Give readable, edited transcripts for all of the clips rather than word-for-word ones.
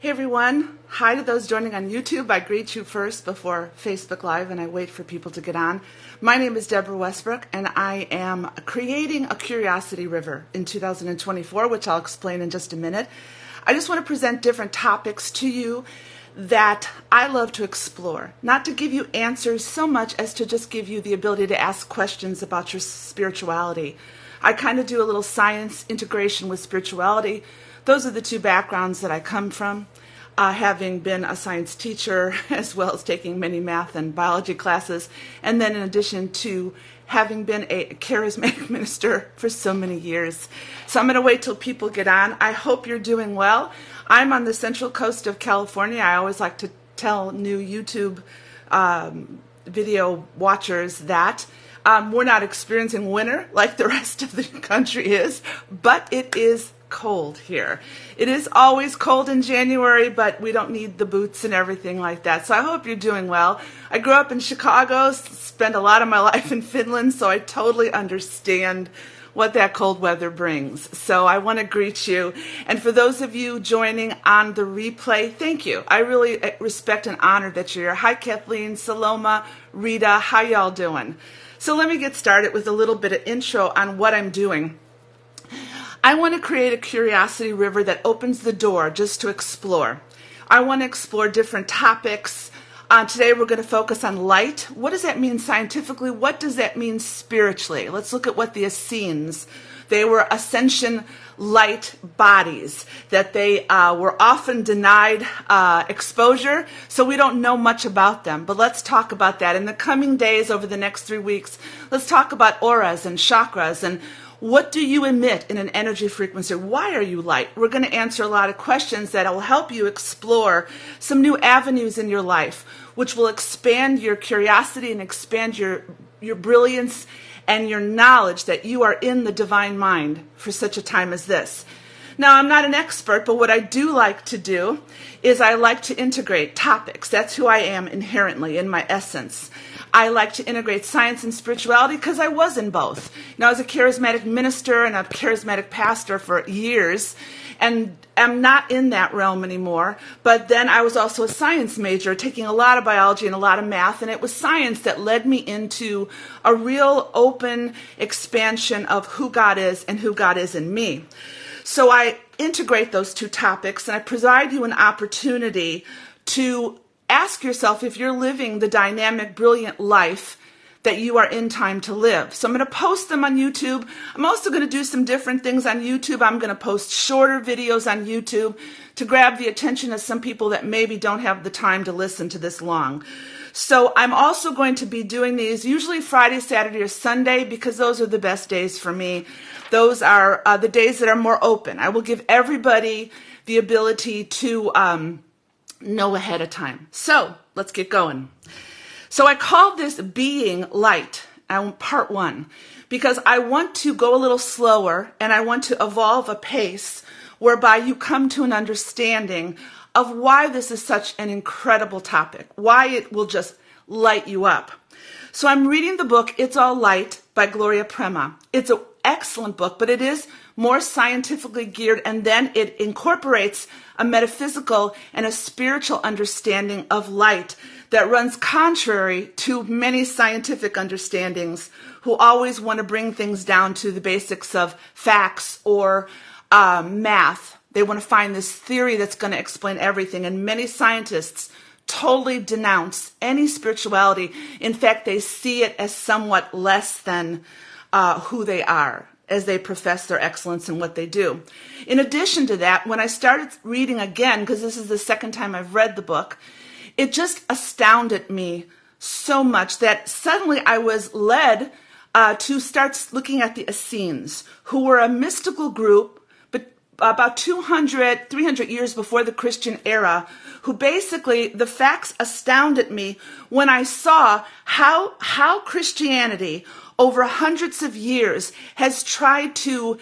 Hey everyone, hi to those joining on YouTube. I greet you first before Facebook Live and I wait for people to get on. My name is Deborah Westbrook and I am creating a curiosity river in 2024, which I'll explain in just a minute. I just want to present different topics to you that I love to explore, not to give you answers so much as to just give you the ability to ask questions about your spirituality. I kind of do a little science integration with spirituality. Those are the two backgrounds that I come from, having been a science teacher as well as taking many math and biology classes, and then in addition to having been a charismatic minister for so many years. So I'm going to wait till people get on. I hope you're doing well. I'm on the central coast of California. I always like to tell new YouTube video watchers that we're not experiencing winter like the rest of the country is, but it is cold here. It is always cold in January, but we don't need the boots and everything like that. So I hope you're doing well. I grew up in Chicago, spent a lot of my life in Finland, so I totally understand what that cold weather brings. So I want to greet you. And for those of you joining on the replay, thank you. I really respect and honor that you're here. Hi, Kathleen, Saloma, Rita, how y'all doing? So let me get started with a little bit of intro on what I'm doing. I want to create a curiosity river that opens the door just to explore. I want to explore different topics. Today we're going to focus on light. What does that mean scientifically? What does that mean spiritually? Let's look at what the Essenes, they were ascension light bodies, that they were often denied exposure, so we don't know much about them. But let's talk about that. In the coming days, over the next 3 weeks, let's talk about auras and chakras and what do you emit in an energy frequency? Why are you light? We're going to answer a lot of questions that will help you explore some new avenues in your life, which will expand your curiosity and expand your brilliance and your knowledge that you are in the divine mind for such a time as this. Now, I'm not an expert, but what I do like to do is I like to integrate topics. That's who I am inherently in my essence. I like to integrate science and spirituality because I was in both. Now, I was a charismatic minister and a charismatic pastor for years, and I'm not in that realm anymore. But then I was also a science major, taking a lot of biology and a lot of math, and it was science that led me into a real open expansion of who God is and who God is in me. So I integrate those two topics, and I provide you an opportunity to ask yourself if you're living the dynamic, brilliant life that you are in time to live. So I'm going to post them on YouTube. I'm also going to do some different things on YouTube. I'm going to post shorter videos on YouTube to grab the attention of some people that maybe don't have the time to listen to this long. So I'm also going to be doing these usually Friday, Saturday, or Sunday because those are the best days for me. Those are the days that are more open. I will give everybody the ability to know ahead of time. So let's get going. So I call this Being Light, part 1, because I want to go a little slower and I want to evolve a pace whereby you come to an understanding of why this is such an incredible topic, why it will just light you up. So I'm reading the book It's All Light by Gloria Prema. It's an excellent book, but it is more scientifically geared, and then it incorporates a metaphysical and a spiritual understanding of light that runs contrary to many scientific understandings who always want to bring things down to the basics of facts or math. They want to find this theory that's going to explain everything, and many scientists totally denounce any spirituality. In fact, they see it as somewhat less than who they are, as they profess their excellence in what they do. In addition to that, when I started reading again, because this is the second time I've read the book, it just astounded me so much that suddenly I was led to start looking at the Essenes, who were a mystical group, but about 200, 300 years before the Christian era, who basically, the facts astounded me when I saw how Christianity over hundreds of years has tried to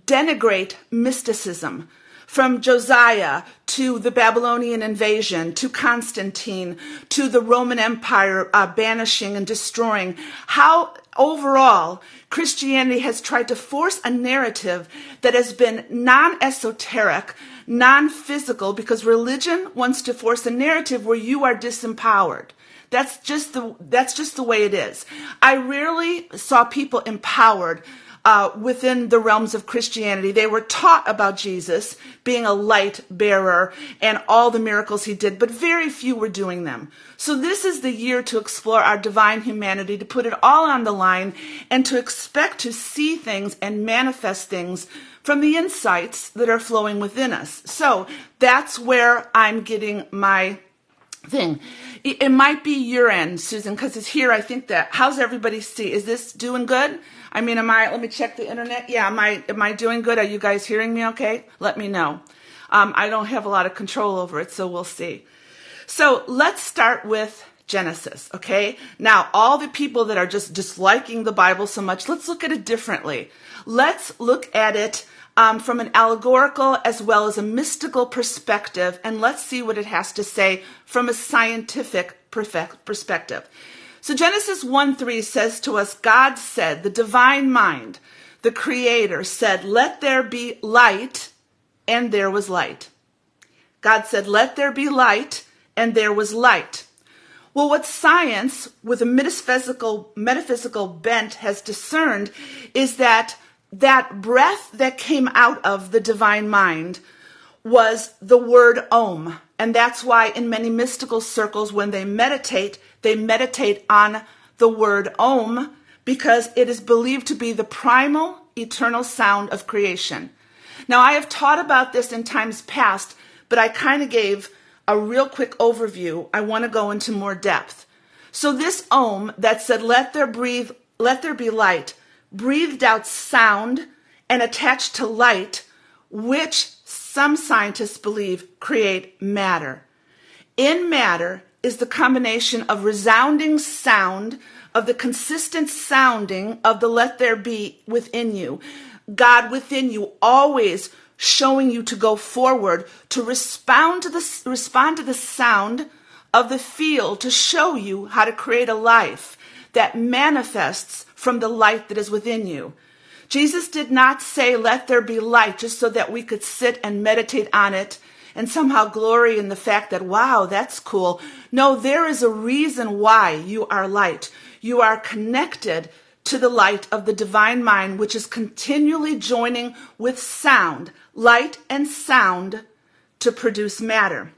denigrate mysticism, from Josiah to the Babylonian invasion to Constantine to the Roman Empire banishing and destroying. How overall Christianity has tried to force a narrative that has been non-esoteric, non-physical, because religion wants to force a narrative where you are disempowered. That's just the way it is. I rarely saw people empowered within the realms of Christianity. They were taught about Jesus being a light bearer and all the miracles he did, but very few were doing them. So this is the year to explore our divine humanity, to put it all on the line, and to expect to see things and manifest things from the insights that are flowing within us. So that's where I'm getting my thing. It might be your end, Susan, because it's here. I think that, how's everybody see? Is this doing good? I mean, let me check the internet. Yeah, am I doing good? Are you guys hearing me okay? Let me know. I don't have a lot of control over it, so we'll see. So let's start with Genesis, okay? Now, all the people that are just disliking the Bible so much, let's look at it differently. Let's look at it from an allegorical as well as a mystical perspective, and let's see what it has to say from a scientific perspective. So Genesis 1:3 says to us, God said, the divine mind, the creator said, let there be light, and there was light. God said, let there be light, and there was light. Well, what science with a metaphysical bent has discerned is that breath that came out of the divine mind was the word Om. And that's why in many mystical circles, when they meditate on the word Om, because it is believed to be the primal, eternal sound of creation. Now, I have taught about this in times past, but I kind of gave a real quick overview. I want to go into more depth. So this Om that said, let there be light, breathed out sound and attached to light, which some scientists believe create matter. In matter is the combination of resounding sound, of the consistent sounding of the let there be within you. God within you always showing you to go forward, to respond to the sound of the field, to show you how to create a life that manifests from the light that is within you. Jesus did not say, let there be light, just so that we could sit and meditate on it and somehow glory in the fact that, wow, that's cool. No, there is a reason why you are light. You are connected to the light of the divine mind, which is continually joining with sound, light and sound, to produce matter.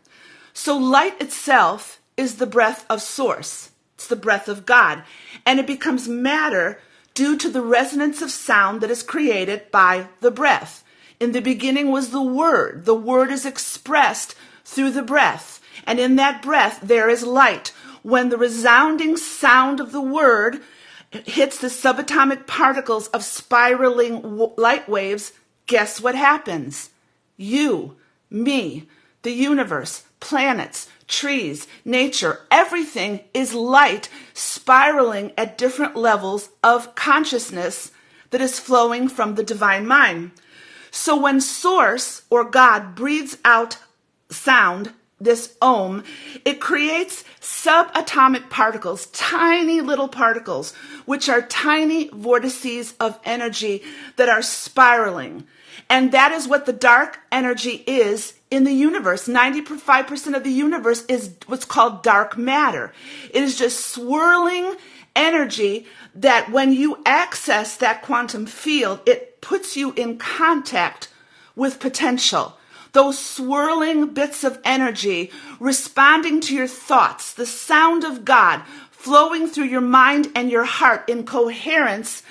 So light itself is the breath of source. It's the breath of God. And it becomes matter due to the resonance of sound that is created by the breath. In the beginning was the Word. The Word is expressed through the breath. And in that breath, there is light. When the resounding sound of the Word hits the subatomic particles of spiraling light waves, guess what happens? You, me, the universe, planets, trees, nature, everything is light spiraling at different levels of consciousness that is flowing from the divine mind. So when Source or God breathes out sound, this Om, it creates subatomic particles, tiny little particles, which are tiny vortices of energy that are spiraling. And that is what the dark energy is in the universe. 95% of the universe is what's called dark matter. It is just swirling energy that when you access that quantum field, it puts you in contact with potential. Those swirling bits of energy responding to your thoughts, the sound of God flowing through your mind and your heart in coherence,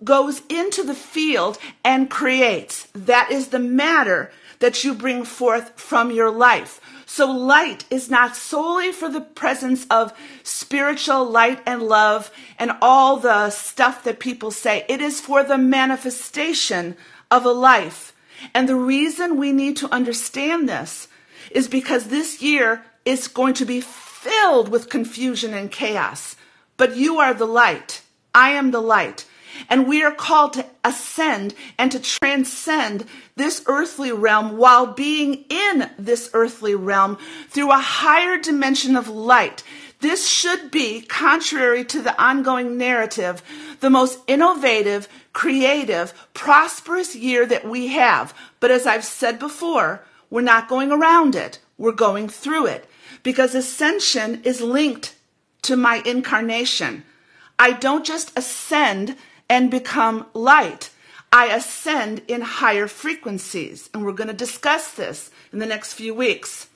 goes into the field and creates. That is the matter that you bring forth from your life. So light is not solely for the presence of spiritual light and love and all the stuff that people say. It is for the manifestation of a life. And the reason we need to understand this is because this year is going to be filled with confusion and chaos. But you are the light. I am the light. And we are called to ascend and to transcend this earthly realm while being in this earthly realm through a higher dimension of light. This should be, contrary to the ongoing narrative, the most innovative, creative, prosperous year that we have. But as I've said before, We're not going around it. We're going through it, because ascension is linked to my incarnation. I don't just ascend and become light. I ascend in higher frequencies, and we're going to discuss this in the next few weeks.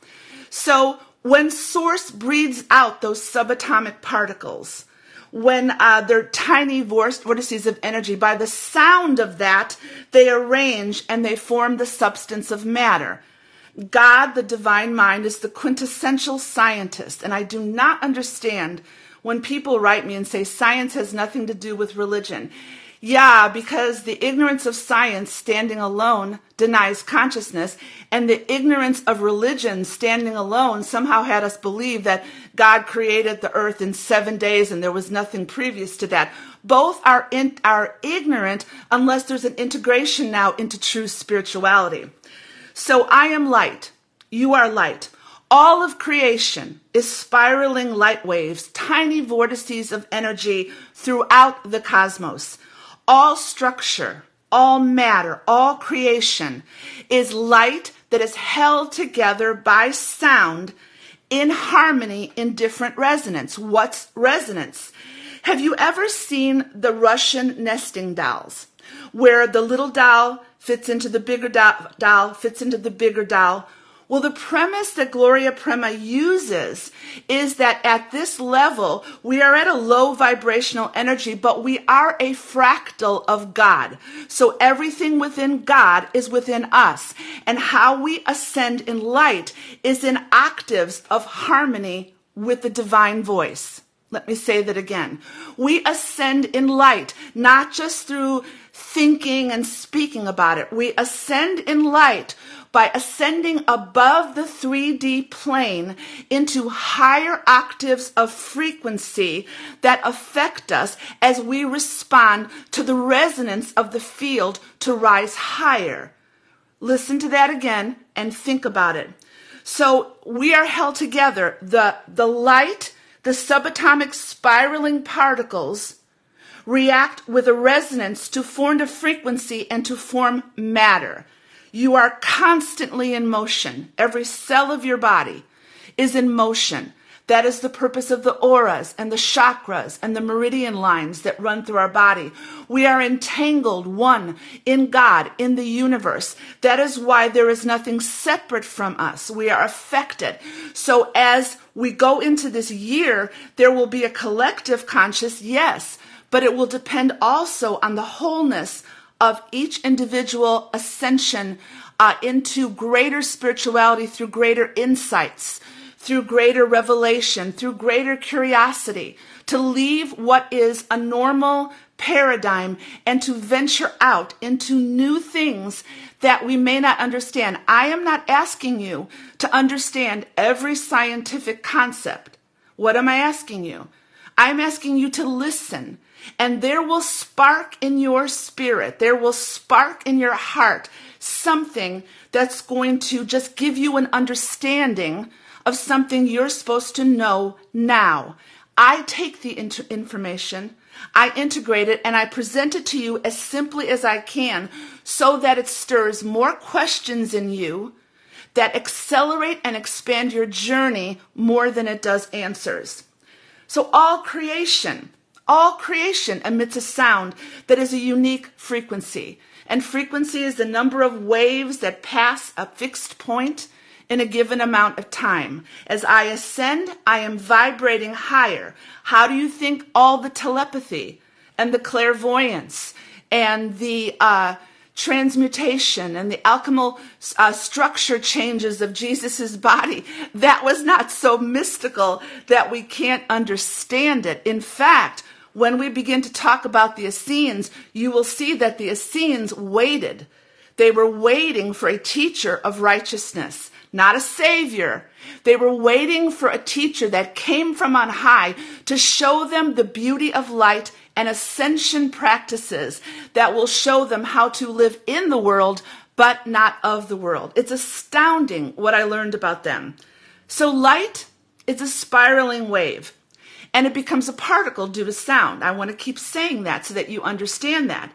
So when Source breathes out those subatomic particles, when they're tiny vortices of energy, by the sound of that, they arrange and they form the substance of matter. God, the divine mind, is the quintessential scientist, and I do not understand when people write me and say science has nothing to do with religion. Yeah, because the ignorance of science standing alone denies consciousness, and the ignorance of religion standing alone somehow had us believe that God created the earth in 7 days and there was nothing previous to that. Both are ignorant unless there's an integration now into true spirituality. So I am light. You are light. All of creation is spiraling light waves, tiny vortices of energy throughout the cosmos. All structure, all matter, all creation is light that is held together by sound in harmony in different resonance. What's resonance? Have you ever seen the Russian nesting dolls, where the little doll fits into the bigger doll, fits into the bigger doll? Well, the premise that Gloria Prema uses is that at this level, we are at a low vibrational energy, but we are a fractal of God. So everything within God is within us. And how we ascend in light is in octaves of harmony with the divine voice. Let me say that again. We ascend in light, not just through thinking and speaking about it. We ascend in light by ascending above the 3D plane into higher octaves of frequency that affect us as we respond to the resonance of the field to rise higher. Listen to that again and think about it. So we are held together. The light, the subatomic spiraling particles react with a resonance to form a frequency and to form matter. You are constantly in motion. Every cell of your body is in motion. That is the purpose of the auras and the chakras and the meridian lines that run through our body. We are entangled, one, in God, in the universe. That is why there is nothing separate from us. We are affected. So as we go into this year, there will be a collective conscious, yes, but it will depend also on the wholeness of each individual ascension into greater spirituality through greater insights, through greater revelation, through greater curiosity, to leave what is a normal paradigm and to venture out into new things that we may not understand. I am not asking you to understand every scientific concept. What am I asking you? I'm asking you to listen. And there will spark in your spirit, there will spark in your heart something that's going to just give you an understanding of something you're supposed to know now. I take the information, I integrate it, and I present it to you as simply as I can so that it stirs more questions in you that accelerate and expand your journey more than it does answers. So all creation emits a sound that is a unique frequency. And frequency is the number of waves that pass a fixed point in a given amount of time. As I ascend, I am vibrating higher. How do you think all the telepathy and the clairvoyance and the transmutation and the alchemical structure changes of Jesus's body, that was not so mystical that we can't understand it? In fact, when we begin to talk about the Essenes, you will see that the Essenes waited. They were waiting for a teacher of righteousness, not a savior. They were waiting for a teacher that came from on high to show them the beauty of light and ascension practices that will show them how to live in the world, but not of the world. It's astounding what I learned about them. So light is a spiraling wave. And it becomes a particle due to sound. I want to keep saying that so that you understand that.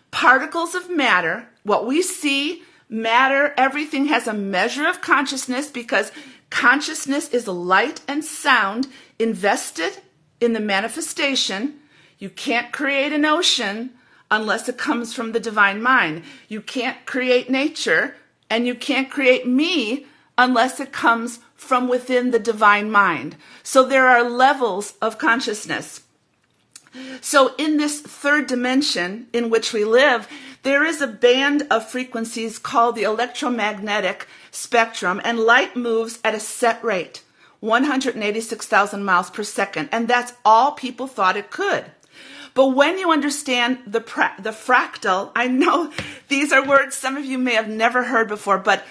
Particles of matter, what we see, matter, everything has a measure of consciousness because consciousness is light and sound invested in the manifestation. You can't create an ocean unless it comes from the divine mind. You can't create nature, and you can't create me unless it comes from within the divine mind. So there are levels of consciousness. So in this third dimension in which we live, there is a band of frequencies called the electromagnetic spectrum, and light moves at a set rate, 186,000 miles per second, and that's all people thought it could. But when you understand the fractal, I know these are words some of you may have never heard before, but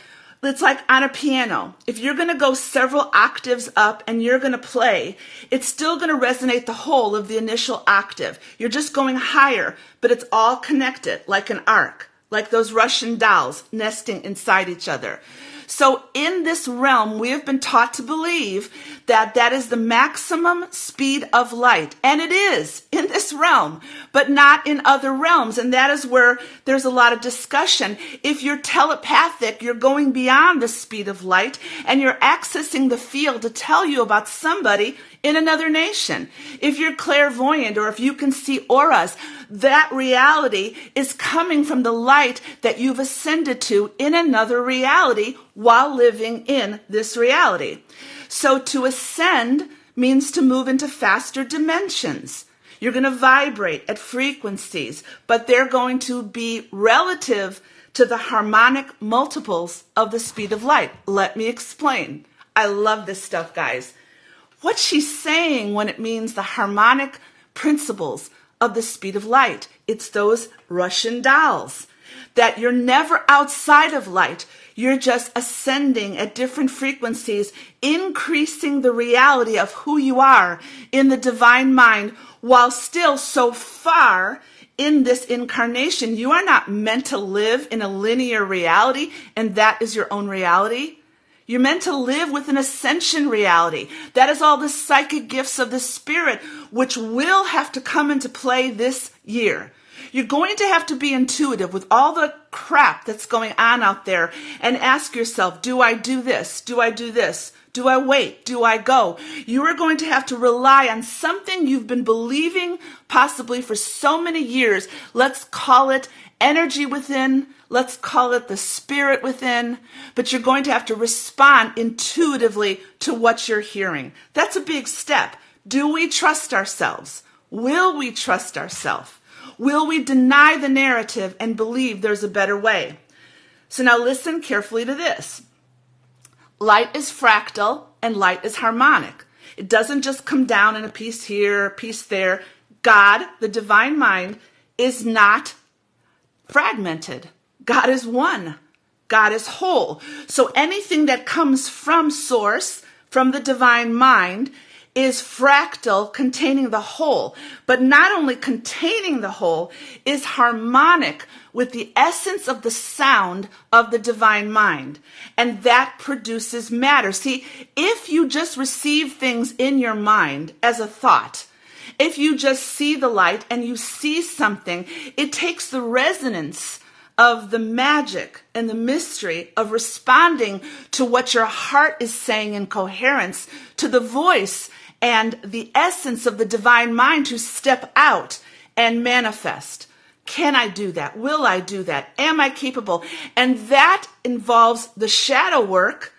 it's like on a piano. If you're going to go several octaves up and you're going to play, it's still going to resonate the whole of the initial octave. You're just going higher, but it's all connected like an arc, like those Russian dolls nesting inside each other. So in this realm, we have been taught to believe that that is the maximum speed of light. And it is in this realm, but not in other realms. And that is where there's a lot of discussion. If you're telepathic, you're going beyond the speed of light and you're accessing the field to tell you about somebody in another nation. If you're clairvoyant or if you can see auras, that reality is coming from the light that you've ascended to in another reality while living in this reality. So to ascend means to move into faster dimensions. You're going to vibrate at frequencies, but they're going to be relative to the harmonic multiples of the speed of light. Let me explain. I love this stuff, guys. What she's saying when it means the harmonic principles of the speed of light, it's those Russian dolls, that you're never outside of light. You're just ascending at different frequencies, increasing the reality of who you are in the divine mind while still so far in this incarnation. You are not meant to live in a linear reality, and that is your own reality. You're meant to live with an ascension reality. That is all the psychic gifts of the spirit, which will have to come into play this year. You're going to have to be intuitive with all the crap that's going on out there and ask yourself, do I do this? Do I do this? Do I wait? Do I go? You are going to have to rely on something you've been believing possibly for so many years. Let's call it energy within. Let's call it the spirit within. But you're going to have to respond intuitively to what you're hearing. That's a big step. Do we trust ourselves? Will we trust ourselves? Will we deny the narrative and believe there's a better way? So now listen carefully to this. Light is fractal and light is harmonic. It doesn't just come down in a piece here, a piece there. God, the divine mind, is not fragmented. God is one. God is whole. So anything that comes from source, from the divine mind, is fractal, containing the whole. But not only containing the whole, is harmonic with the essence of the sound of the divine mind. And that produces matter. See, if you just receive things in your mind as a thought, if you just see the light and you see something, it takes the resonance of the magic and the mystery of responding to what your heart is saying in coherence, to the voice and the essence of the divine mind to step out and manifest. Can I do that? Will I do that? Am I capable? And that involves the shadow work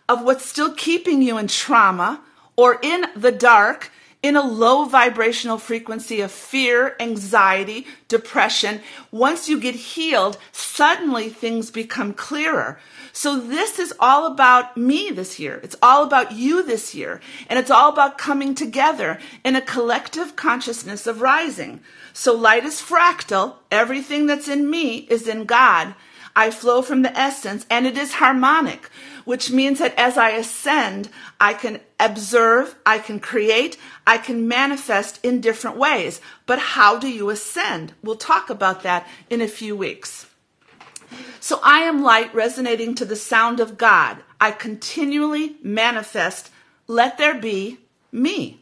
of what's still keeping you in trauma or in the dark, in a low vibrational frequency of fear, anxiety, depression. Once you get healed, suddenly things become clearer. So this is all about me this year. It's all about you this year. And it's all about coming together in a collective consciousness of rising. So light is fractal. Everything that's in me is in God. I flow from the essence, and it is harmonic, which means that as I ascend, I can observe, I can create, I can manifest in different ways. But how do you ascend? We'll talk about that in a few weeks. So I am light resonating to the sound of God. I continually manifest, let there be me.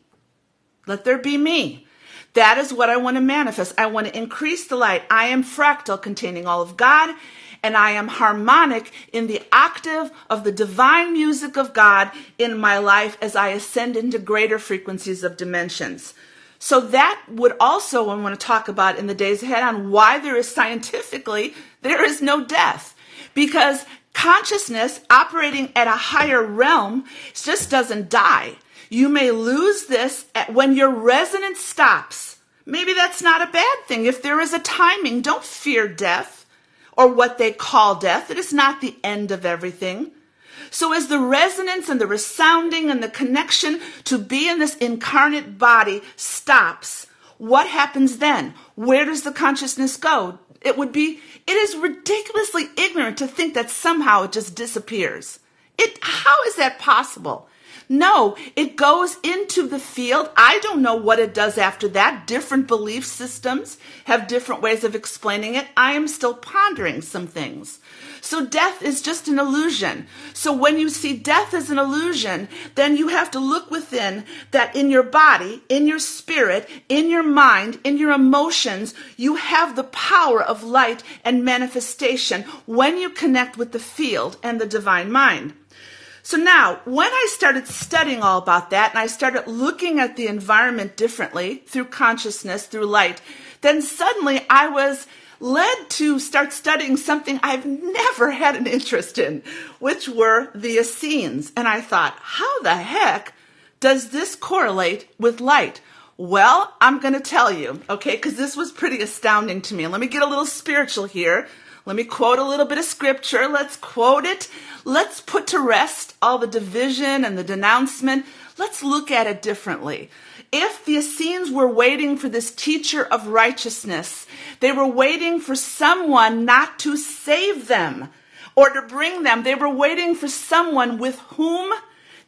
Let there be me. That is what I want to manifest. I want to increase the light. I am fractal, containing all of God, and I am harmonic in the octave of the divine music of God in my life as I ascend into greater frequencies of dimensions. So that would also, I want to talk about in the days ahead on why there is no death. Because consciousness operating at a higher realm just doesn't die. You may lose this when your resonance stops. Maybe that's not a bad thing. If there is a timing, don't fear death or what they call death. It is not the end of everything. So as the resonance and the resounding and the connection to be in this incarnate body stops, what happens then? Where does the consciousness go? It is ridiculously ignorant to think that somehow it just disappears. How is that possible? No, it goes into the field. I don't know what it does after that. Different belief systems have different ways of explaining it. I am still pondering some things. So death is just an illusion. So when you see death as an illusion, then you have to look within that in your body, in your spirit, in your mind, in your emotions, you have the power of light and manifestation when you connect with the field and the divine mind. So now, when I started studying all about that, and I started looking at the environment differently through consciousness, through light, then suddenly I was led to start studying something I've never had an interest in, which were the Essenes. And I thought, how the heck does this correlate with light? Well, I'm going to tell you, okay, because this was pretty astounding to me. And let me get a little spiritual here. Let me quote a little bit of scripture. Let's quote it. Let's put to rest all the division and the denouncement. Let's look at it differently. If the Essenes were waiting for this teacher of righteousness, they were waiting for someone not to save them or to bring them. They were waiting for someone with whom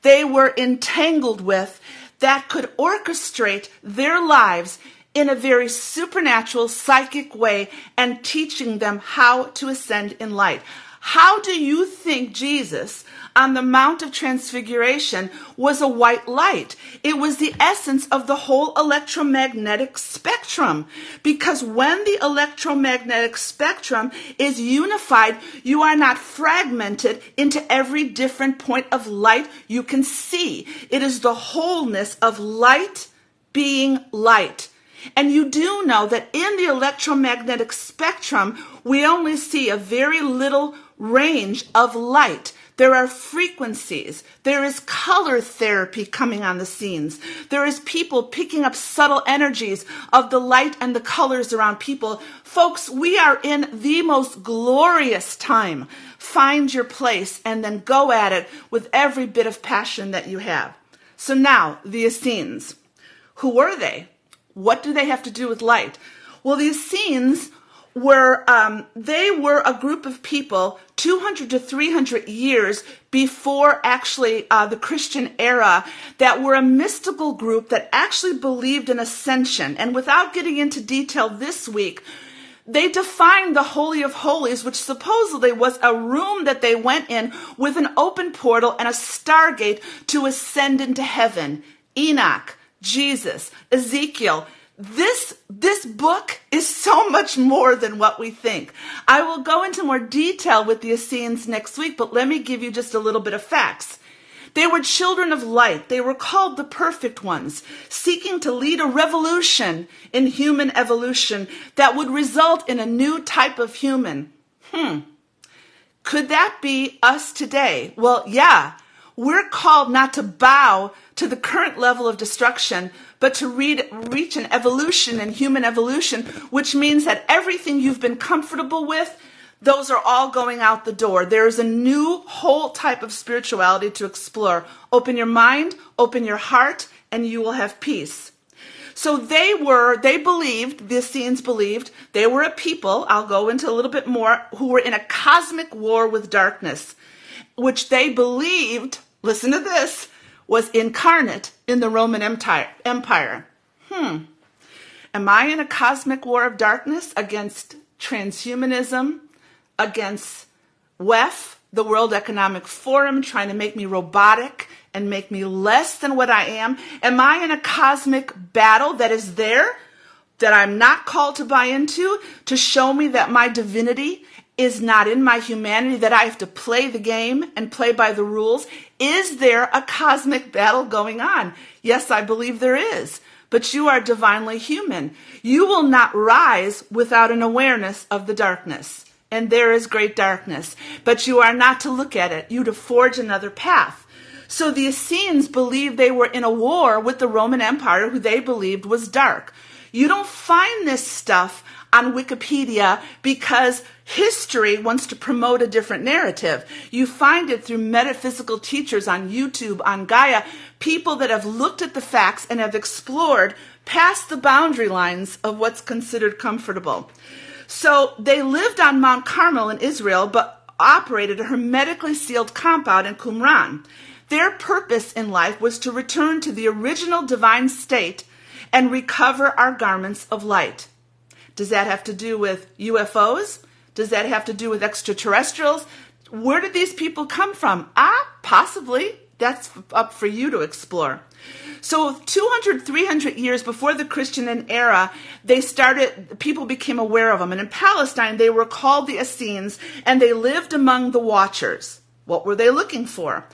they were entangled with that could orchestrate their lives in a very supernatural, psychic way and teaching them how to ascend in light. How do you think Jesus on the Mount of Transfiguration was a white light? It was the essence of the whole electromagnetic spectrum. Because when the electromagnetic spectrum is unified, you are not fragmented into every different point of light you can see. It is the wholeness of light being light. And you do know that in the electromagnetic spectrum, we only see a very little range of light. There are frequencies. There is color therapy coming on the scenes. There is people picking up subtle energies of the light and the colors around people. Folks, we are in the most glorious time. Find your place and then go at it with every bit of passion that you have. So now, the Essenes. Who were they? What do they have to do with light? Well, the Essenes were a group of people 200 to 300 years before actually the Christian era that were a mystical group that actually believed in ascension. And without getting into detail this week, they defined the Holy of Holies, which supposedly was a room that they went in with an open portal and a stargate to ascend into heaven. Enoch, Jesus, Ezekiel. This book is so much more than what we think. I will go into more detail with the Essenes next week, but let me give you just a little bit of facts. They were children of light. They were called the perfect ones, seeking to lead a revolution in human evolution that would result in a new type of human. Could that be us today? Well, yeah. We're called not to bow to the current level of destruction, but to reach an evolution and human evolution, which means that everything you've been comfortable with, those are all going out the door. There's a new whole type of spirituality to explore. Open your mind, open your heart, and you will have peace. So the Essenes believed, they were a people, I'll go into a little bit more, who were in a cosmic war with darkness, which they believed, listen to this, was incarnate in the Roman Empire. Am I in a cosmic war of darkness against transhumanism, against WEF, the World Economic Forum, trying to make me robotic and make me less than what I am? Am I in a cosmic battle that is there, that I'm not called to buy into, to show me that my divinity is not in my humanity, that I have to play the game and play by the rules? Is there a cosmic battle going on? Yes, I believe there is. But you are divinely human. You will not rise without an awareness of the darkness. And there is great darkness. But you are not to look at it. You to forge another path. So the Essenes believed they were in a war with the Roman Empire, who they believed was dark. You don't find this stuff on Wikipedia because history wants to promote a different narrative. You find it through metaphysical teachers on YouTube, on Gaia, people that have looked at the facts and have explored past the boundary lines of what's considered comfortable. So they lived on Mount Carmel in Israel, but operated a hermetically sealed compound in Qumran. Their purpose in life was to return to the original divine state and recover our garments of light. Does that have to do with UFOs? Does that have to do with extraterrestrials? Where did these people come from? Possibly. That's up for you to explore. So 200, 300 years before the Christian era, people became aware of them. And in Palestine, they were called the Essenes, and they lived among the Watchers. What were they looking for?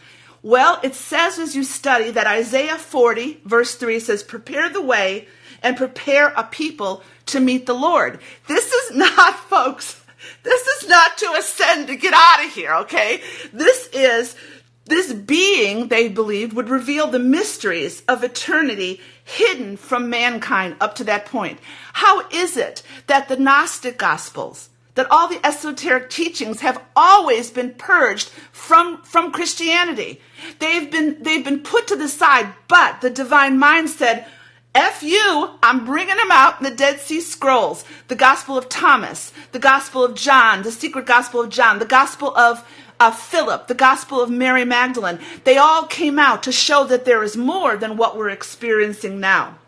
Well, it says as you study that Isaiah 40, verse 3 says, prepare the way and prepare a people to meet the Lord. This is not, folks, this is not to ascend to get out of here, okay? This being, they believed, would reveal the mysteries of eternity hidden from mankind up to that point. How is it that the Gnostic Gospels, that all the esoteric teachings have always been purged from Christianity? They've been put to the side, but the divine mind said, F you, I'm bringing them out in the Dead Sea Scrolls, the Gospel of Thomas, the Gospel of John, the secret Gospel of John, the Gospel of Philip, the Gospel of Mary Magdalene. They all came out to show that there is more than what we're experiencing now.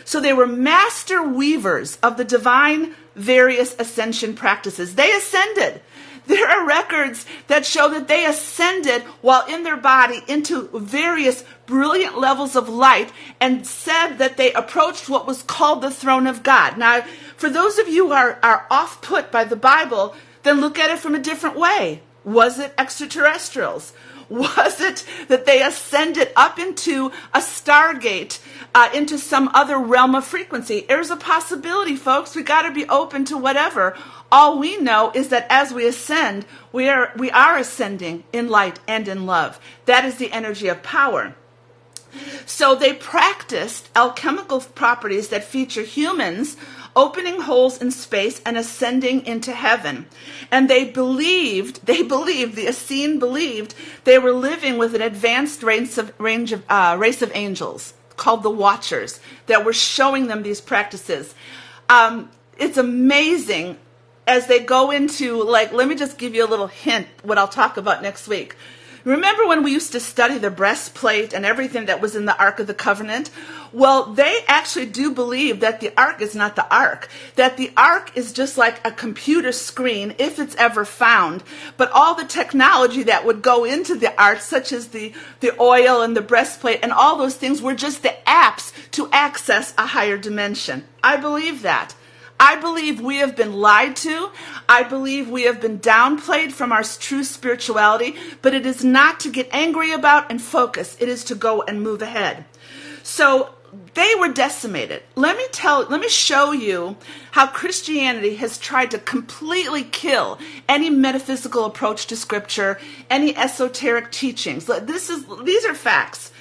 So they were master weavers of the divine various ascension practices. They ascended. There are records that show that they ascended while in their body into various brilliant levels of light and said that they approached what was called the throne of God. Now, for those of you who are off-put by the Bible, then look at it from a different way. Was it extraterrestrials? Was it that they ascended up into a stargate, into some other realm of frequency? There's a possibility, folks. We got to be open to whatever. All we know is that as we ascend, we are ascending in light and in love. That is the energy of power. So they practiced alchemical properties that feature humans opening holes in space and ascending into heaven. And the Essene believed they were living with an advanced race of angels called the Watchers that were showing them these practices. It's amazing as they go into, let me just give you a little hint what I'll talk about next week. Remember when we used to study the breastplate and everything that was in the Ark of the Covenant? Well, they actually do believe that the Ark is not the Ark, that the Ark is just like a computer screen, if it's ever found. But all the technology that would go into the Ark, such as the oil and the breastplate and all those things, were just the apps to access a higher dimension. I believe that. I believe we have been lied to. I believe we have been downplayed from our true spirituality, but it is not to get angry about and focus. It is to go and move ahead. So they were decimated. Let me show you how Christianity has tried to completely kill any metaphysical approach to scripture, any esoteric teachings. These are facts.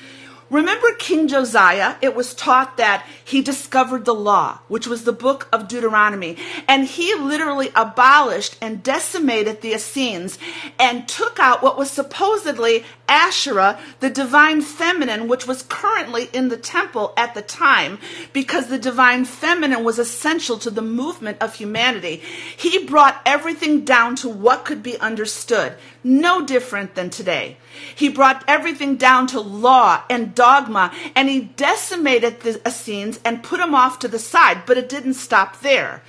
Remember King Josiah? It was taught that he discovered the law, which was the book of Deuteronomy. And he literally abolished and decimated the Essenes and took out what was supposedly Asherah, the divine feminine, which was currently in the temple at the time, because the divine feminine was essential to the movement of humanity. He brought everything down to what could be understood, no different than today. He brought everything down to law and dogma, and he decimated the Essenes and put them off to the side, but it didn't stop there.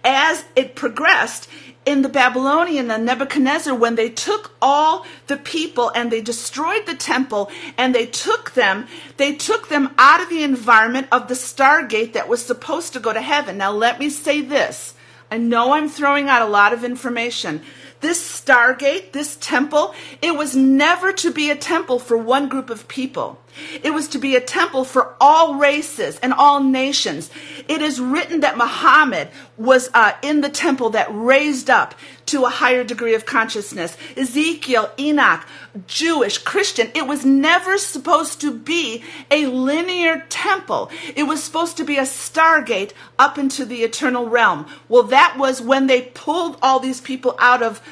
As it progressed, in the Babylonian and Nebuchadnezzar, when they took all the people and they destroyed the temple and they took them out of the environment of the Stargate that was supposed to go to heaven. Now let me say this. I know I'm throwing out a lot of information. This Stargate, this temple, it was never to be a temple for one group of people. It was to be a temple for all races and all nations. It is written that Muhammad was in the temple that raised up to a higher degree of consciousness. Ezekiel, Enoch, Jewish, Christian. It was never supposed to be a linear temple. It was supposed to be a Stargate up into the eternal realm. Well, that was when they pulled all these people out of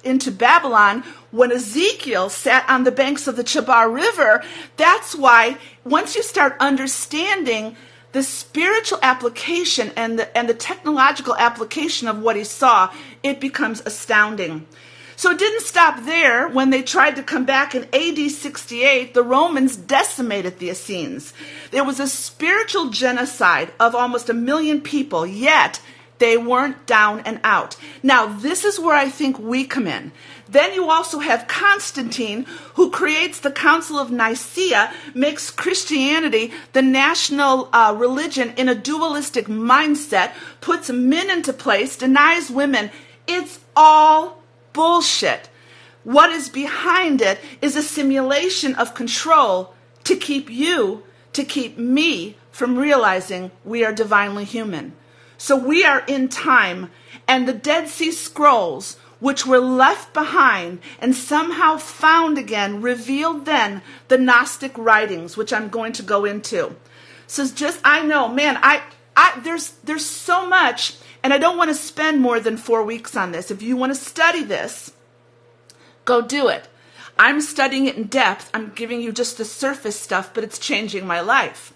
into Babylon. When Ezekiel sat on the banks of the Chabar River, that's why once you start understanding the spiritual application and the technological application of what he saw, it becomes astounding. So it didn't stop there. When they tried to come back in AD 68, the Romans decimated the Essenes. There was a spiritual genocide of almost 1 million people, yet they weren't down and out. Now, this is where I think we come in. Then you also have Constantine, who creates the Council of Nicaea, makes Christianity the national religion in a dualistic mindset, puts men into place, denies women. It's all bullshit. What is behind it is a simulation of control to keep you, to keep me from realizing we are divinely human. So we are in time, and the Dead Sea Scrolls, which were left behind and somehow found again, revealed then the Gnostic writings, which I'm going to go into. So it's just, I know, man, there's so much, and I don't want to spend more than 4 weeks on this. If you want to study this, go do it. I'm studying it in depth. I'm giving you just the surface stuff, but it's changing my life.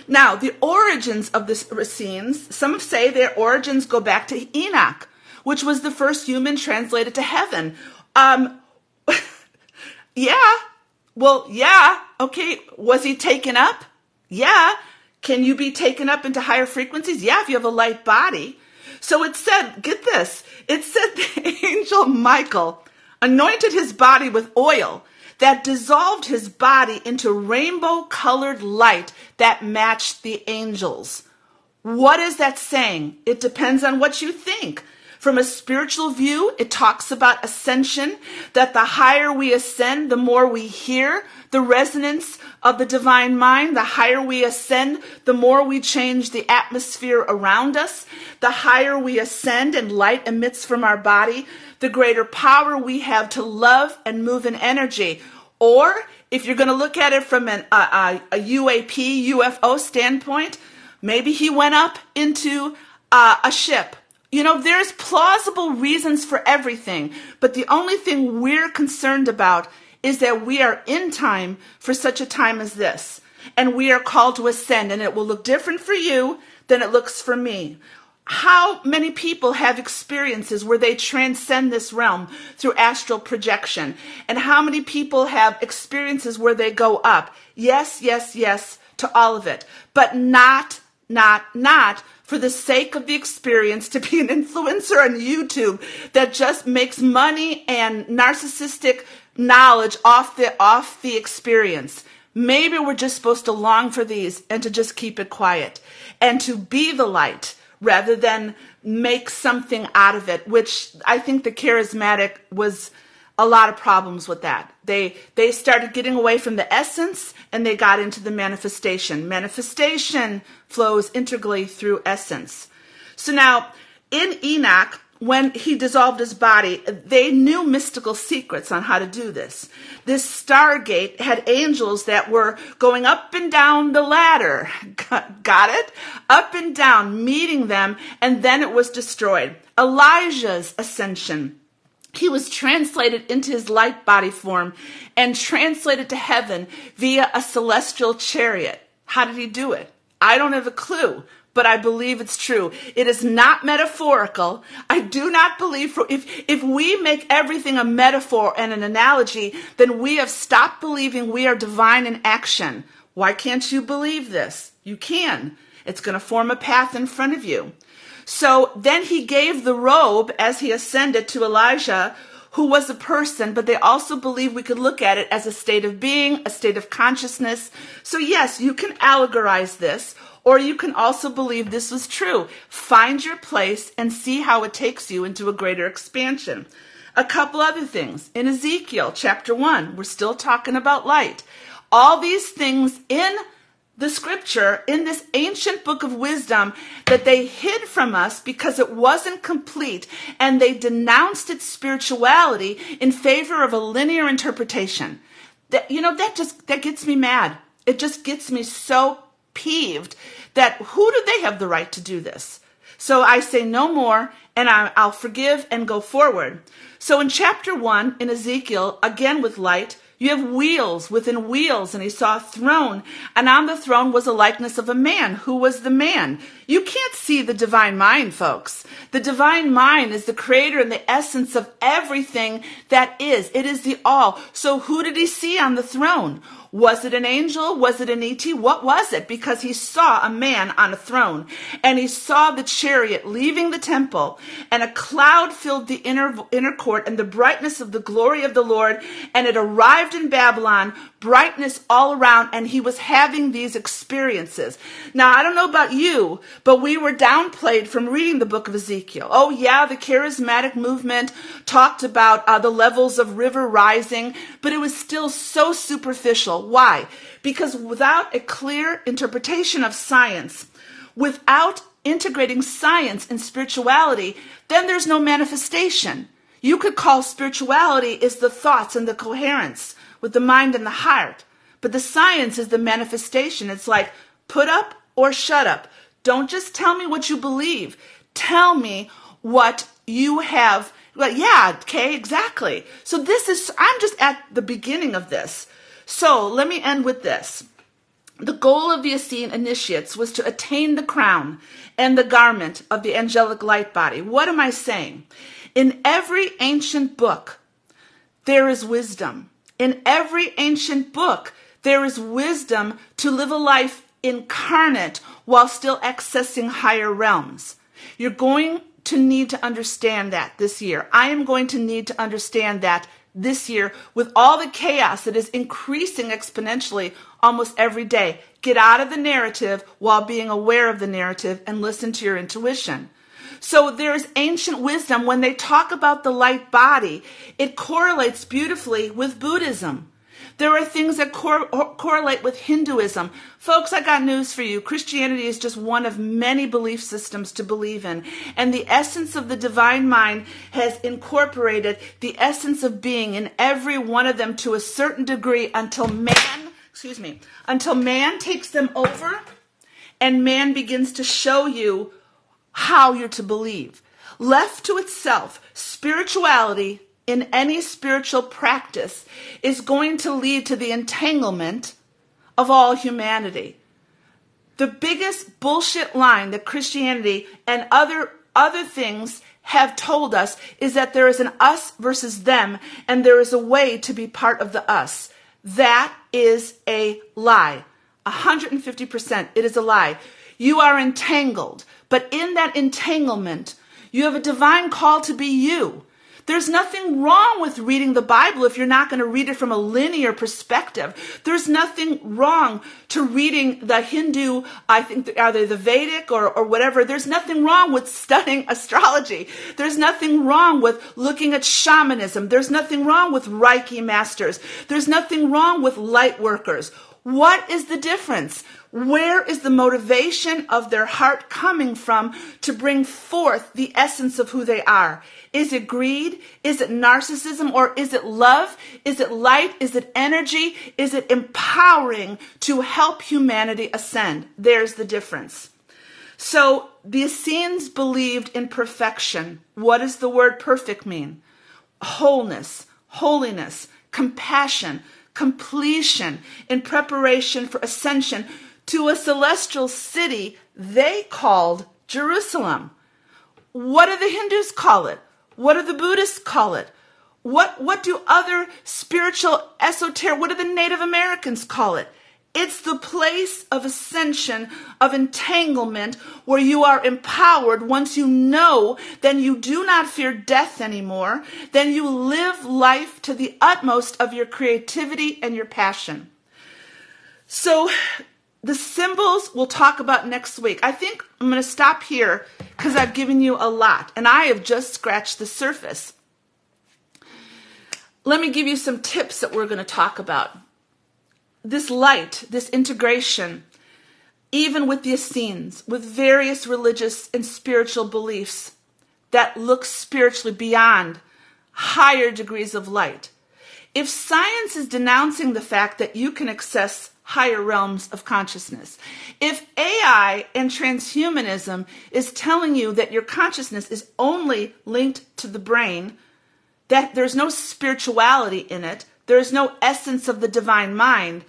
Now, the origins of the Essenes, some say their origins go back to Enoch, which was the first human translated to heaven. Yeah. Okay. Was he taken up? Yeah. Can you be taken up into higher frequencies? Yeah, if you have a light body. So it said, get this, it said the angel Michael anointed his body with oil that dissolved his body into rainbow-colored light that matched the angels. What is that saying? It depends on what you think. From a spiritual view, it talks about ascension, that the higher we ascend, the more we hear the resonance of the divine mind. The higher we ascend, the more we change the atmosphere around us. The higher we ascend and light emits from our body, the greater power we have to love and move in energy. Or if you're going to look at it from a UAP, UFO standpoint, maybe he went up into a ship. You know, there's plausible reasons for everything, but the only thing we're concerned about is that we are in time for such a time as this, and we are called to ascend, and it will look different for you than it looks for me. How many people have experiences where they transcend this realm through astral projection? And how many people have experiences where they go up? Yes, yes, yes to all of it, but not for the sake of the experience to be an influencer on YouTube that just makes money and narcissistic knowledge off the experience. Maybe we're just supposed to long for these and to just keep it quiet and to be the light rather than make something out of it, which I think the charismatic was a lot of problems with that. They started getting away from the essence and they got into the manifestation. Manifestation flows integrally through essence. So now in Enoch, when he dissolved his body, they knew mystical secrets on how to do this. This Stargate had angels that were going up and down the ladder. Got it? Up and down, meeting them, and then it was destroyed. Elijah's ascension. He was translated into his light body form and translated to heaven via a celestial chariot. How did he do it? I don't have a clue, but I believe it's true. It is not metaphorical. I do not believe if we make everything a metaphor and an analogy, then we have stopped believing we are divine in action. Why can't you believe this? You can. It's going to form a path in front of you. So then he gave the robe as he ascended to Elijah, who was a person, but they also believed we could look at it as a state of being, a state of consciousness. So yes, you can allegorize this, or you can also believe this was true. Find your place and see how it takes you into a greater expansion. A couple other things. In Ezekiel chapter 1, we're still talking about light. All these things in the scripture, in this ancient book of wisdom, that they hid from us because it wasn't complete, and they denounced its spirituality in favor of a linear interpretation. That gets me mad. It just gets me so peeved that who do they have the right to do this? So I say no more, and I'll forgive and go forward. So in chapter 1 in Ezekiel, again with light, you have wheels within wheels, and he saw a throne, and on the throne was a likeness of a man. Who was the man? You can't see the divine mind, folks. The divine mind is the creator and the essence of everything that is. It is the all. So who did he see on the throne? Was it an angel? Was it an ET? What was it? Because he saw a man on a throne, and he saw the chariot leaving the temple, and a cloud filled the inner court, and the brightness of the glory of the Lord, and it arrived in Babylon, brightness all around, and he was having these experiences. Now, I don't know about you, but we were downplayed from reading the book of Ezekiel. Oh yeah, the charismatic movement talked about the levels of river rising, but it was still so superficial. Why? Because without a clear interpretation of science, without integrating science and spirituality, then there's no manifestation. You could call spirituality is the thoughts and the coherence with the mind and the heart, but the science is the manifestation. It's like put up or shut up. Don't just tell me what you believe. Tell me what you have. Well, yeah, okay, exactly. So I'm just at the beginning of this. So let me end with this. The goal of the Essene initiates was to attain the crown and the garment of the angelic light body. What am I saying? In every ancient book, there is wisdom. In every ancient book, there is wisdom to live a life incarnate while still accessing higher realms. You're going to need to understand that this year. I am going to need to understand that this year with all the chaos that is increasing exponentially almost every day. Get out of the narrative while being aware of the narrative and listen to your intuition. So there's ancient wisdom. When they talk about the light body, it correlates beautifully with Buddhism. There are things that correlate with Hinduism. Folks, I got news for you. Christianity is just one of many belief systems to believe in. And the essence of the divine mind has incorporated the essence of being in every one of them to a certain degree until man takes them over and man begins to show you how you're to believe. Left to itself, spirituality in any spiritual practice is going to lead to the entanglement of all humanity. The biggest bullshit line that Christianity and other things have told us is that there is an us versus them, and there is a way to be part of the us. That is a lie. 150%. It is a lie. You are entangled, but in that entanglement, you have a divine call to be you. There's nothing wrong with reading the Bible if you're not going to read it from a linear perspective. There's nothing wrong to reading the Hindu, I think, either the Vedic or whatever. There's nothing wrong with studying astrology. There's nothing wrong with looking at shamanism. There's nothing wrong with Reiki masters. There's nothing wrong with light workers. What is the difference? Where is the motivation of their heart coming from to bring forth the essence of who they are? Is it greed? Is it narcissism? Or is it love? Is it light? Is it energy? Is it empowering to help humanity ascend? There's the difference. So the Essenes believed in perfection. What does the word perfect mean? Wholeness, holiness, compassion, completion in preparation for ascension to a celestial city they called Jerusalem. What do the Hindus call it? What do the Buddhists call it? What do other spiritual esoteric, what do the Native Americans call it? It's the place of ascension, of entanglement, where you are empowered. Once you know, then you do not fear death anymore. Then you live life to the utmost of your creativity and your passion. So the symbols we'll talk about next week. I think I'm going to stop here because I've given you a lot, and I have just scratched the surface. Let me give you some tips that we're going to talk about. This light, this integration, even with the Essenes, with various religious and spiritual beliefs that look spiritually beyond higher degrees of light. If science is denouncing the fact that you can access higher realms of consciousness, if AI and transhumanism is telling you that your consciousness is only linked to the brain, that there's no spirituality in it, there's no essence of the divine mind,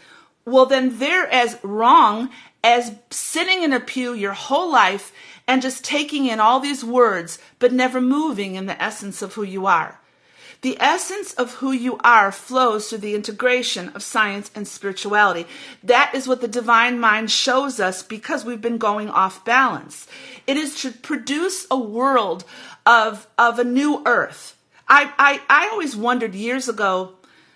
well, then they're as wrong as sitting in a pew your whole life and just taking in all these words, but never moving in the essence of who you are. The essence of who you are flows through the integration of science and spirituality. That is what the divine mind shows us because we've been going off balance. It is to produce a world of a new earth. I always wondered years ago,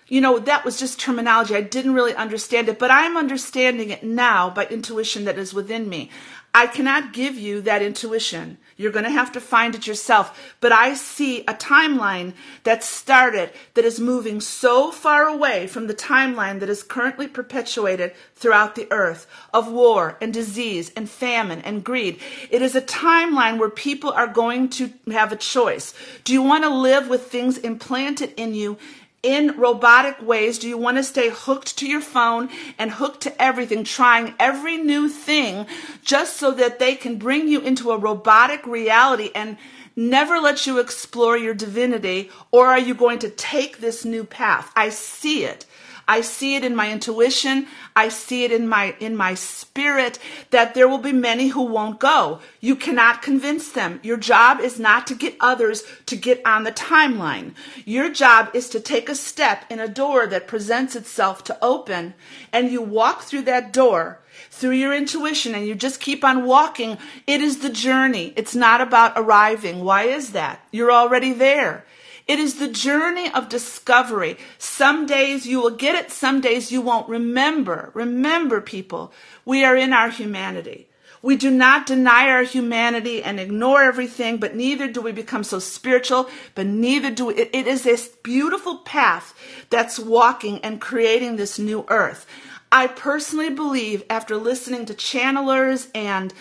that was just terminology. I didn't really understand it, but I'm understanding it now by intuition that is within me. I cannot give you that intuition. You're going to have to find it yourself. But I see a timeline that started, that is moving so far away from the timeline that is currently perpetuated throughout the earth of war and disease and famine and greed. It is a timeline where people are going to have a choice. Do you want to live with things implanted in you in robotic ways? Do you want to stay hooked to your phone and hooked to everything, trying every new thing just so that they can bring you into a robotic reality and never let you explore your divinity? Or are you going to take this new path? I see it. I see it in my intuition. I see it in my spirit that there will be many who won't go. You cannot convince them. Your job is not to get others to get on the timeline. Your job is to take a step in a door that presents itself to open, and you walk through that door through your intuition, and you just keep on walking. It is the journey. It's not about arriving. Why is that? You're already there. It is the journey of discovery. Some days you will get it, some days you won't. Remember, people, we are in our humanity. We do not deny our humanity and ignore everything, but neither do we become so spiritual, but neither do we. It is this beautiful path that's walking and creating this new earth. I personally believe, after listening to channelers and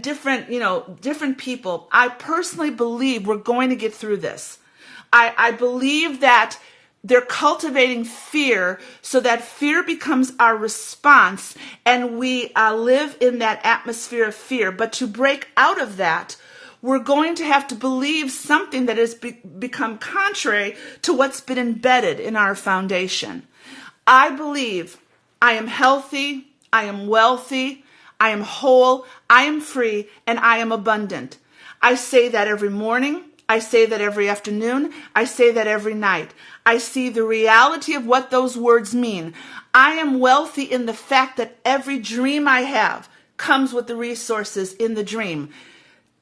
different people, I personally believe we're going to get through this. I believe that they're cultivating fear so that fear becomes our response, and we live in that atmosphere of fear. But to break out of that, we're going to have to believe something that has become contrary to what's been embedded in our foundation. I believe I am healthy, I am wealthy, I am whole, I am free, and I am abundant. I say that every morning. I say that every afternoon. I say that every night. I see the reality of what those words mean. I am wealthy in the fact that every dream I have comes with the resources in the dream.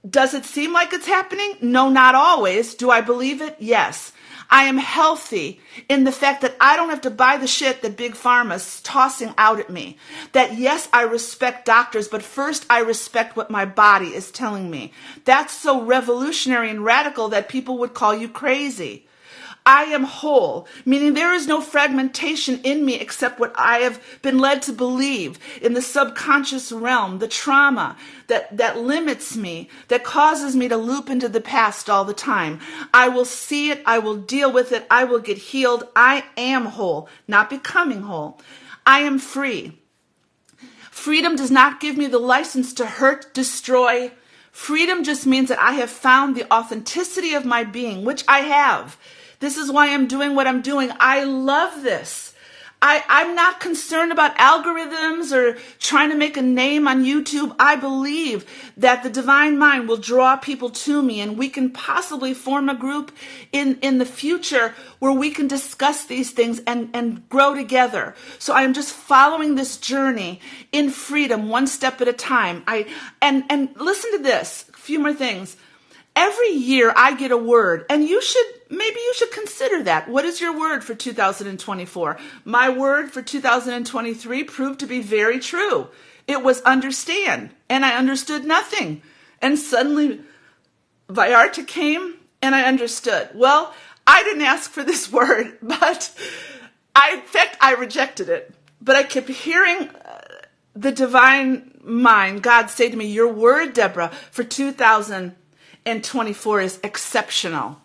Does it seem like it's happening? No, not always. Do I believe it? Yes. I am healthy in the fact that I don't have to buy the shit that Big Pharma's tossing out at me. That yes, I respect doctors, but first I respect what my body is telling me. That's so revolutionary and radical that people would call you crazy. I am whole, meaning there is no fragmentation in me except what I have been led to believe in the subconscious realm, the trauma that limits me, that causes me to loop into the past all the time. I will see it, I will deal with it, I will get healed. I am whole, not becoming whole. I am free. Freedom does not give me the license to hurt, destroy. Freedom just means that I have found the authenticity of my being, which I have. This is why I'm doing what I'm doing. I love this. I'm not concerned about algorithms or trying to make a name on YouTube. I believe that the divine mind will draw people to me, and we can possibly form a group in the future where we can discuss these things and grow together. So I'm just following this journey in freedom, one step at a time. And listen to this, a few more things. Every year I get a word, and maybe you should consider that. What is your word for 2024? My word for 2023 proved to be very true. It was understand, and I understood nothing. And suddenly Vallarta came, and I understood. Well, I didn't ask for this word, but in fact, I rejected it. But I kept hearing the divine mind, God, say to me, your word, Deborah, for 2024 is exceptional.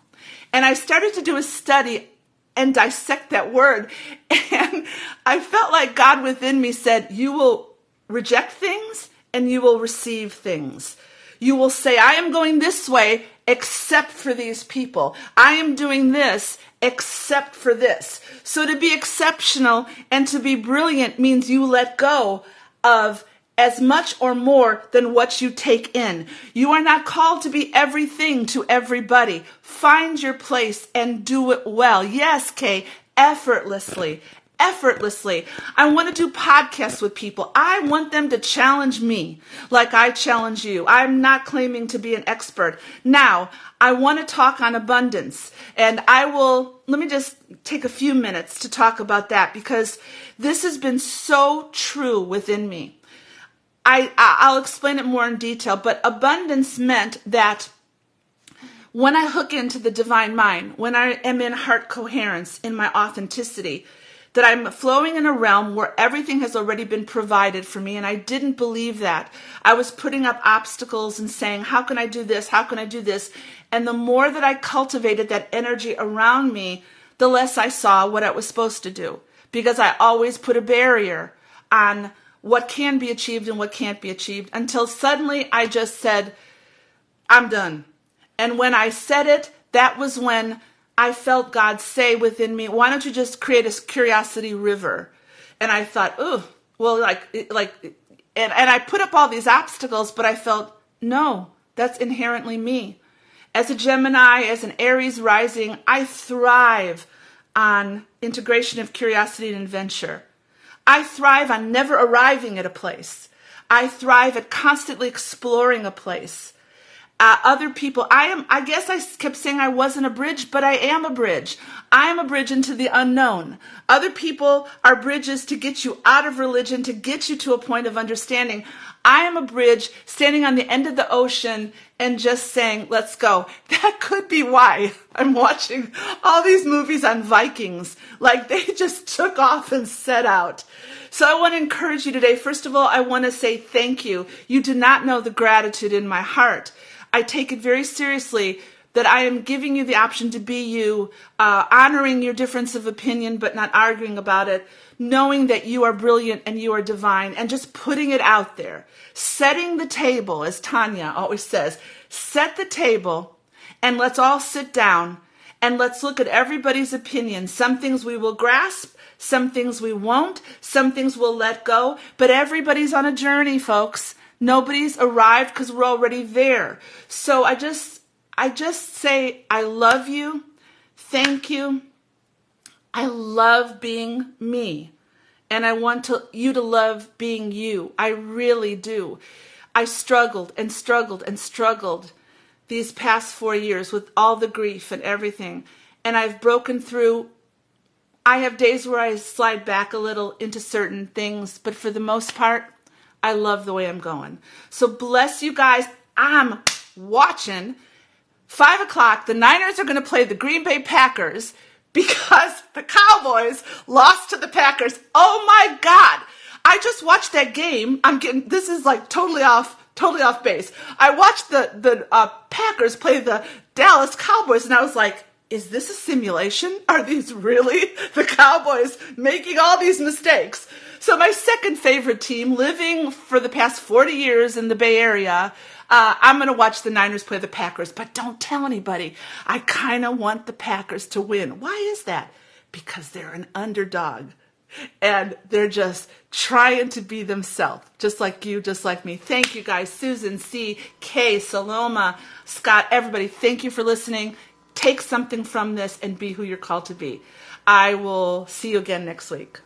And I started to do a study and dissect that word. And I felt like God within me said, you will reject things and you will receive things. You will say, I am going this way except for these people. I am doing this except for this. So to be exceptional and to be brilliant means you let go of as much or more than what you take in. You are not called to be everything to everybody. Find your place and do it well. Yes, Kay, effortlessly. I want to do podcasts with people. I want them to challenge me like I challenge you. I'm not claiming to be an expert. Now, I want to talk on abundance, and let me just take a few minutes to talk about that, because this has been so true within me. I'll explain it more in detail, but abundance meant that when I hook into the divine mind, when I am in heart coherence, in my authenticity, that I'm flowing in a realm where everything has already been provided for me, and I didn't believe that. I was putting up obstacles and saying, how can I do this? How can I do this? And the more that I cultivated that energy around me, the less I saw what I was supposed to do, because I always put a barrier on what can be achieved and what can't be achieved, until suddenly I just said, I'm done. And when I said it, that was when I felt God say within me, why don't you just create a curiosity river? And I thought, oh, well, and I put up all these obstacles, but I felt, no, that's inherently me. As a Gemini, as an Aries rising, I thrive on integration of curiosity and adventure. I thrive on never arriving at a place. I thrive at constantly exploring a place. Other people, I guess I kept saying I wasn't a bridge, but I am a bridge. I am a bridge into the unknown. Other people are bridges to get you out of religion, to get you to a point of understanding. I am a bridge standing on the end of the ocean and just saying, let's go. That could be why I'm watching all these movies on Vikings. Like they just took off and set out. So I want to encourage you today. First of all, I want to say thank you. You do not know the gratitude in my heart. I take it very seriously that I am giving you the option to be you, honoring your difference of opinion, but not arguing about it, knowing that you are brilliant and you are divine, and just putting it out there. Setting the table, as Tanya always says, set the table and let's all sit down and let's look at everybody's opinion. Some things we will grasp, some things we won't, some things we'll let go, but everybody's on a journey, folks. Nobody's arrived because we're already there. So I just say, I love you. Thank you. I love being me. And I want you to love being you. I really do. I struggled and struggled and struggled these past 4 years with all the grief and everything. And I've broken through. I have days where I slide back a little into certain things, but for the most part, I love the way I'm going. So bless you guys. I'm watching 5 o'clock. The Niners are going to play the Green Bay Packers because the Cowboys lost to the Packers. Oh my God. I just watched that game. This is like totally off base. I watched the Packers play the Dallas Cowboys, and I was like, is this a simulation? Are these really the Cowboys making all these mistakes? So my second favorite team, living for the past 40 years in the Bay Area, I'm going to watch the Niners play the Packers, but don't tell anybody. I kind of want the Packers to win. Why is that? Because they're an underdog. and they're just trying to be themselves, just like you, just like me. Thank you guys. Susan, C, Kay, Saloma, Scott, everybody, thank you for listening. Take something from this and be who you're called to be. I will see you again next week.